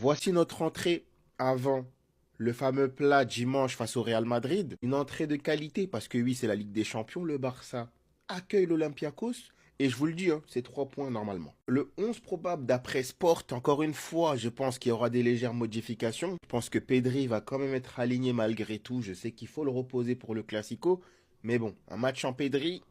Voici notre entrée avant le fameux plat dimanche face au Real Madrid. Une entrée de qualité parce que oui, c'est la Ligue des Champions. Le Barça accueille l'Olympiakos. Et je vous le dis, hein, c'est 3 points normalement. Le 11 probable d'après Sport, encore une fois, je pense qu'il y aura des légères modifications. Je pense que Pedri va quand même être aligné malgré tout. Je sais qu'il faut le reposer pour le Classico. Mais bon, un match en Pedri,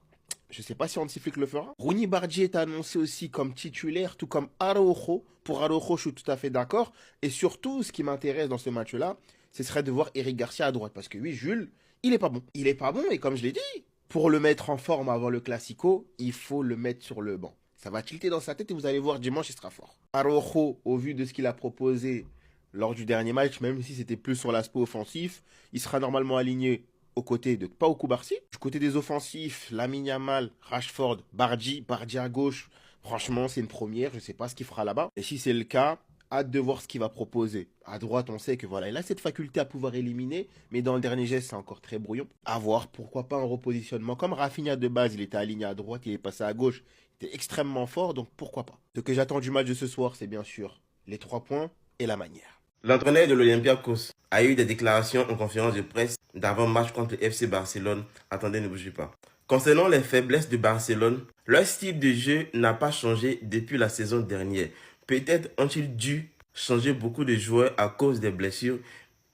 je ne sais pas si Hansi le fera. Rooney Bardi est annoncé aussi comme titulaire, tout comme Araujo. Pour Araujo, je suis tout à fait d'accord. Et surtout, ce qui m'intéresse dans ce match-là, ce serait de voir Eric Garcia à droite. Parce que oui, Jules, il est pas bon. Il est pas bon, et comme je l'ai dit, pour le mettre en forme avant le Classico, il faut le mettre sur le banc. Ça va tilter dans sa tête et vous allez voir dimanche, il sera fort. Araujo, au vu de ce qu'il a proposé lors du dernier match, même si c'était plus sur l'aspect offensif, il sera normalement aligné aux côtés de Pau Koubarsi. Du côté des offensifs, Lamine Yamal, Rashford, Bardi à gauche. Franchement, c'est une première. Je ne sais pas ce qu'il fera là-bas. Et si c'est le cas, hâte de voir ce qu'il va proposer. À droite, on sait que voilà, il a cette faculté à pouvoir éliminer, mais dans le dernier geste, c'est encore très brouillon. À voir, pourquoi pas un repositionnement. Comme Rafinha de base, il était aligné à droite, il est passé à gauche. Il était extrêmement fort, donc pourquoi pas. Ce que j'attends du match de ce soir, c'est bien sûr les 3 points et la manière. L'entraîneur de l'Olympiakos a eu des déclarations en conférence de presse d'avant-match contre le FC Barcelone. Attendez, ne bougez pas. Concernant les faiblesses de Barcelone, leur style de jeu n'a pas changé depuis la saison dernière. Peut-être ont-ils dû changer beaucoup de joueurs à cause des blessures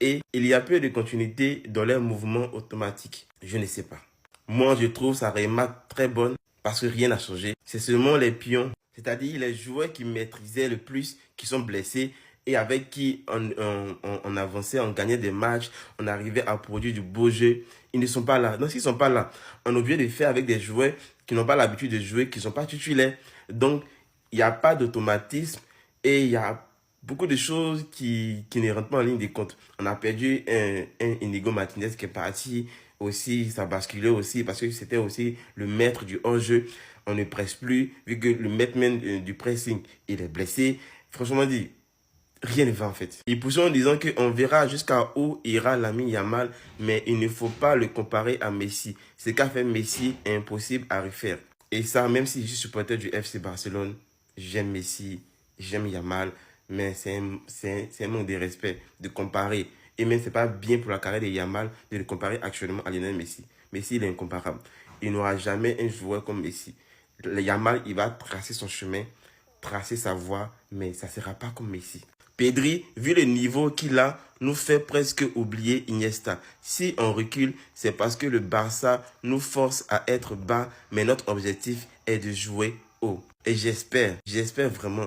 et il y a peu de continuité dans leurs mouvements automatiques. Je ne sais pas. Moi, je trouve sa remarque très bonne parce que rien n'a changé. C'est seulement les pions, c'est-à-dire les joueurs qui maîtrisaient le plus, qui sont blessés et avec qui on avançait, on gagnait des matchs, on arrivait à produire du beau jeu. Ils ne sont pas là. Donc, s'ils ne sont pas là, on est obligé de faire avec des joueurs qui n'ont pas l'habitude de jouer, qui ne sont pas titulaires. Donc, il n'y a pas d'automatisme et il y a beaucoup de choses qui ne rentrent pas en ligne de compte. On a perdu un Inigo Martinez qui est parti aussi, ça basculait aussi parce que c'était aussi le maître du hors-jeu. On ne presse plus, vu que le maître même du pressing, il est blessé. Franchement dit, rien ne va en fait. Ils poussent en disant qu'on verra jusqu'à où ira Lamine Yamal, mais il ne faut pas le comparer à Messi. Ce qu'a fait Messi est impossible à refaire. Et ça, même si je suis supporter du FC Barcelone, j'aime Messi, j'aime Yamal, mais c'est un manque de respect de comparer. Et même, c'est pas bien pour la carrière de Yamal de le comparer actuellement à Lionel Messi. Messi, il est incomparable. Il n'aura jamais un joueur comme Messi. Le Yamal, il va tracer son chemin, tracer sa voie, mais ça ne sera pas comme Messi. Pedri, vu le niveau qu'il a, nous fait presque oublier Iniesta. Si on recule, c'est parce que le Barça nous force à être bas, mais notre objectif est de jouer haut. Et j'espère vraiment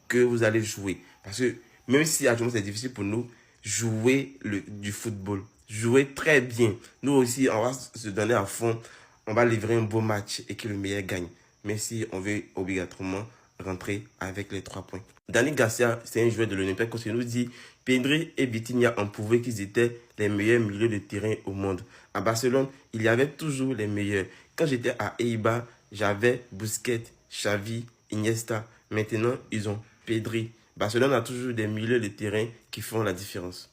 que vous allez jouer. Parce que même si actuellement c'est difficile pour nous, jouer du football, jouer très bien. Nous aussi, on va se donner à fond, on va livrer un beau match et que le meilleur gagne. Mais si on veut obligatoirement rentrer avec les 3 points. Dani Garcia, c'est un joueur de l'Olympiakos qui nous dit Pedri et Vitinha ont prouvé qu'ils étaient les meilleurs milieux de terrain au monde. À Barcelone, il y avait toujours les meilleurs. Quand j'étais à Eibar, j'avais Busquets, Xavi, Iniesta. Maintenant, ils ont Pedri. Barcelone a toujours des milieux de terrain qui font la différence.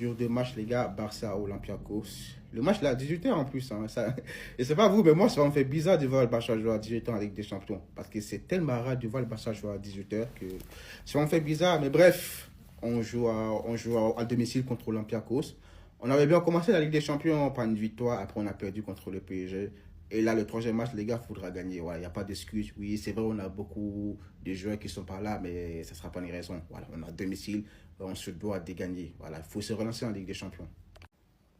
Jour de match, les gars, Barça Olympiakos. Le match là, à 18h en plus. Hein, ça... Et c'est pas vous, mais moi, ça me fait bizarre de voir le Barça jouer à 18h avec des champions. Parce que c'est tellement rare de voir le Barça jouer à 18h que ça me fait bizarre. Mais bref, on joue à domicile contre Olympiakos. On avait bien commencé la Ligue des Champions par une victoire. Après, on a perdu contre le PSG. Et là, le troisième match, les gars, il faudra gagner. Voilà, il n'y a pas d'excuse. Oui, c'est vrai, on a beaucoup de joueurs qui sont pas là, mais ça ne sera pas une raison. Voilà, on a domicile, on se doit de gagner. Voilà, il faut se relancer en Ligue des Champions.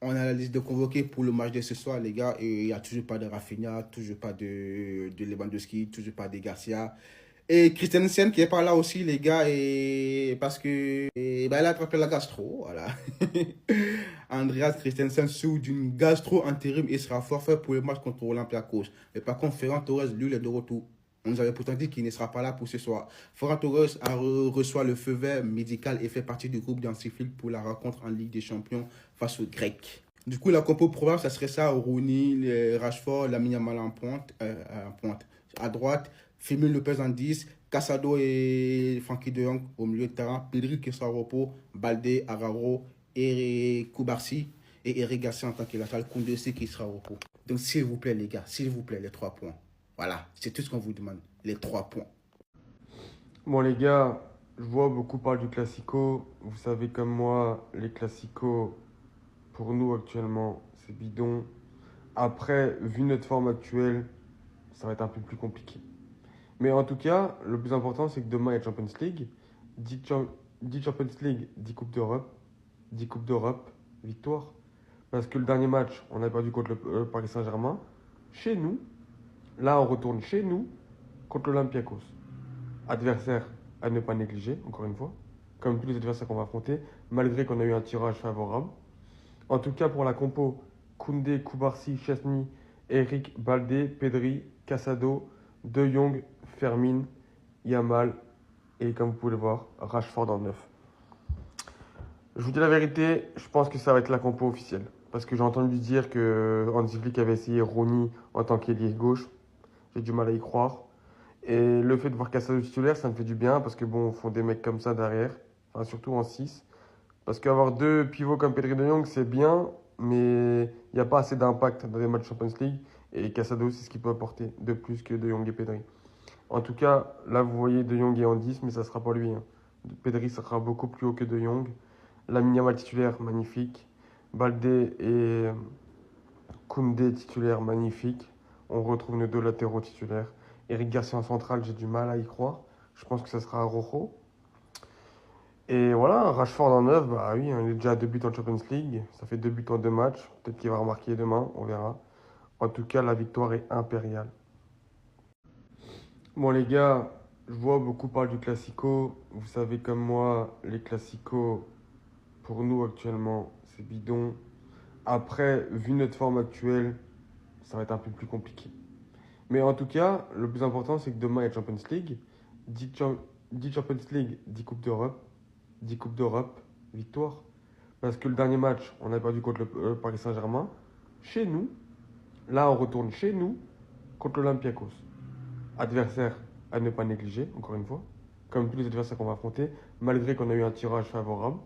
On a la liste de convoqués pour le match de ce soir, les gars. Et il n'y a toujours pas de Rafinha, toujours pas de Lewandowski, toujours pas de Garcia. Et Christensen qui est pas là aussi, les gars, et parce que ben, elle a attrapé la gastro, voilà. Andreas Christensen sous d'une gastro intérim et sera forfait pour le match contre Olympiakos. Mais par contre, Ferran Torres, lui, il est de retour. On nous avait pourtant dit qu'il ne sera pas là pour ce soir. Ferran Torres reçoit le feu vert médical et fait partie du groupe d'Anfield pour la rencontre en Ligue des Champions face aux Grecs. Du coup, la compo probable, ça serait ça, Rooney, Rashford, Lamine Yamal en pointe. À droite, Fermin Lopez en 10, Casado et Frankie de Jong au milieu de terrain, Pedri qui sera au repos, Balde, Araro, et Koubarsi et Eric Garcia en tant que latéral, Koundé aussi qui sera au repos. Donc s'il vous plaît les gars, s'il vous plaît, les 3 points. Voilà, c'est tout ce qu'on vous demande, les 3 points. Bon les gars, Je vois beaucoup parler du Classico. Vous savez comme moi, les Classicos, pour nous actuellement, c'est bidon. Après, vu notre forme actuelle, ça va être un peu plus compliqué. Mais en tout cas, le plus important, c'est que demain, il y a Champions League. 10 Champions League, 10 Coupes d'Europe. 10 Coupes d'Europe, victoire. Parce que le dernier match, on a perdu contre le Paris Saint-Germain. Chez nous. Là, on retourne chez nous contre l'Olympiakos. Adversaire à ne pas négliger, encore une fois. Comme tous les adversaires qu'on va affronter, malgré qu'on a eu un tirage favorable. En tout cas, pour la compo, Koundé, Koubarsi, Chesney, Eric, Baldé, Pedri, Casado, De Jong, Fermin, Yamal et comme vous pouvez le voir, Rashford en neuf. Je vous dis la vérité, je pense que ça va être la compo officielle. Parce que j'ai entendu dire que Hansi Flick avait essayé Rooney en tant qu'ailier gauche. J'ai du mal à y croire. Et le fait de voir Casado titulaire, ça me fait du bien parce que bon, font des mecs comme ça derrière. Enfin, surtout en 6. Parce qu'avoir deux pivots comme Pedri de Jong, c'est bien, mais il n'y a pas assez d'impact dans les matchs Champions League. Et Casado, c'est ce qu'il peut apporter de plus que De Jong et Pedri. En tout cas, là, vous voyez De Jong est en 10, mais ça ne sera pas lui. Pedri sera beaucoup plus haut que De Jong. Lamine Yamal titulaire, magnifique. Baldé et Koundé titulaire, magnifique. On retrouve nos deux latéraux titulaires. Eric Garcia en centrale, j'ai du mal à y croire. Je pense que ça sera Rojo. Et voilà, Rashford en 9, bah oui, il est déjà à 2 buts en Champions League. Ça fait 2 buts en 2 matchs. Peut-être qu'il va remarquer demain, on verra. En tout cas, la victoire est impériale. Bon les gars, je vois beaucoup parler du Classico. Vous savez comme moi, les Classicos, pour nous actuellement, c'est bidon. Après, vu notre forme actuelle, ça va être un peu plus compliqué. Mais en tout cas, le plus important, c'est que demain, il y a Champions League. 10 Champions League, 10 Coupes d'Europe. 10 Coupes d'Europe, victoire. Parce que le dernier match, on a perdu contre le Paris Saint-Germain. Chez nous. Là, on retourne chez nous contre l'Olympiakos. Adversaire à ne pas négliger, encore une fois. Comme tous les adversaires qu'on va affronter, malgré qu'on a eu un tirage favorable.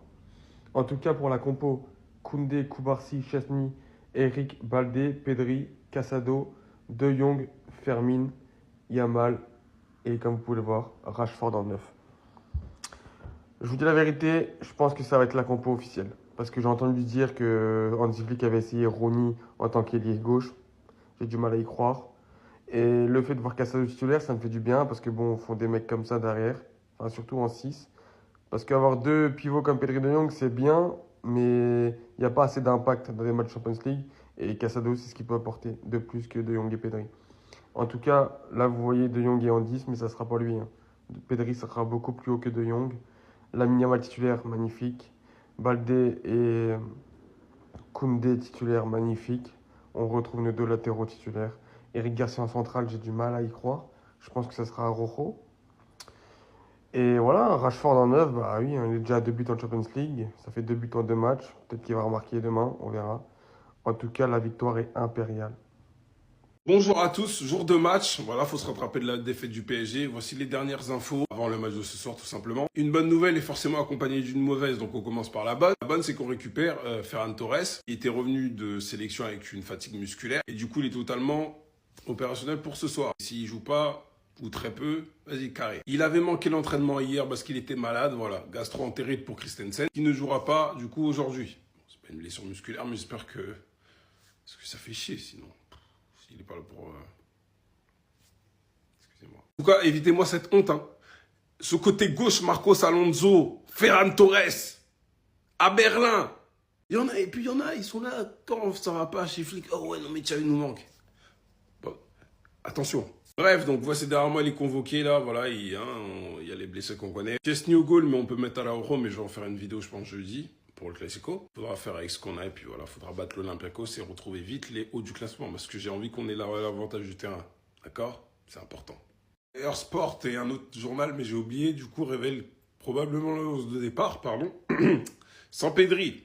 En tout cas, pour la compo, Koundé, Koubarsi, Chesney, Eric, Baldé, Pedri, Casado, De Jong, Fermin, Yamal et comme vous pouvez le voir, Rashford en neuf. Je vous dis la vérité, je pense que ça va être la compo officielle. Parce que j'ai entendu dire que Hansi Flick avait essayé Rooney en tant qu'ailier gauche. J'ai du mal à y croire. Et le fait de voir Casado titulaire, ça me fait du bien parce que bon, font des mecs comme ça derrière. Enfin, surtout en 6. Parce qu'avoir deux pivots comme Pedri de Jong, c'est bien, mais il n'y a pas assez d'impact dans les matchs Champions League. Et Casado, c'est ce qu'il peut apporter de plus que De Jong et Pedri. En tout cas, là, vous voyez De Jong est en 10, mais ça ne sera pas lui. Pedri sera beaucoup plus haut que De Jong. Lamine Yamal titulaire, magnifique. Baldé et Koundé titulaire, magnifique. On retrouve nos deux latéraux titulaires. Eric Garcia en centrale, j'ai du mal à y croire. Je pense que ça sera Rojo. Et voilà, Rashford en 9, bah oui, il est déjà à 2 buts en Champions League. Ça fait 2 buts en 2 matchs. Peut-être qu'il va remarquer demain, on verra. En tout cas, la victoire est impériale. Bonjour à tous, jour de match. Voilà, faut se rattraper de la défaite du PSG. Voici les dernières infos avant le match de ce soir, tout simplement. Une bonne nouvelle est forcément accompagnée d'une mauvaise, donc on commence par la bonne. La bonne, c'est qu'on récupère Ferran Torres. Il était revenu de sélection avec une fatigue musculaire et du coup, il est totalement opérationnel pour ce soir. S'il joue pas ou très peu, vas-y, carré. Il avait manqué l'entraînement hier parce qu'il était malade, voilà, gastro-entérite pour Christensen, qui ne jouera pas du coup aujourd'hui. Bon, c'est pas une blessure musculaire, mais j'espère que parce que ça fait chier sinon. Il n'est pas là pour... Excusez-moi. En tout cas, évitez-moi cette honte. Hein. Ce côté gauche, Marcos Alonso, Ferran Torres, à Berlin. Il y en a, et puis il y en a, ils sont là. Quand ça va pas chez Flick, oh ouais, non mais Xavi nous manque. Bon, attention. Bref, donc voici derrière moi les convoqués là, voilà, il y a les blessés qu'on connaît. Chesney au goal, mais on peut mettre à la Euro, mais je vais en faire une vidéo, je pense, jeudi. Pour le Classico. Faudra faire avec ce qu'on a et puis voilà, faudra battre l'Olympiakos et retrouver vite les hauts du classement parce que j'ai envie qu'on ait l'avantage du terrain. D'accord? C'est important. Air Sport et un autre journal, mais j'ai oublié, du coup, révèle probablement le 11 de départ, pardon, sans Pedri.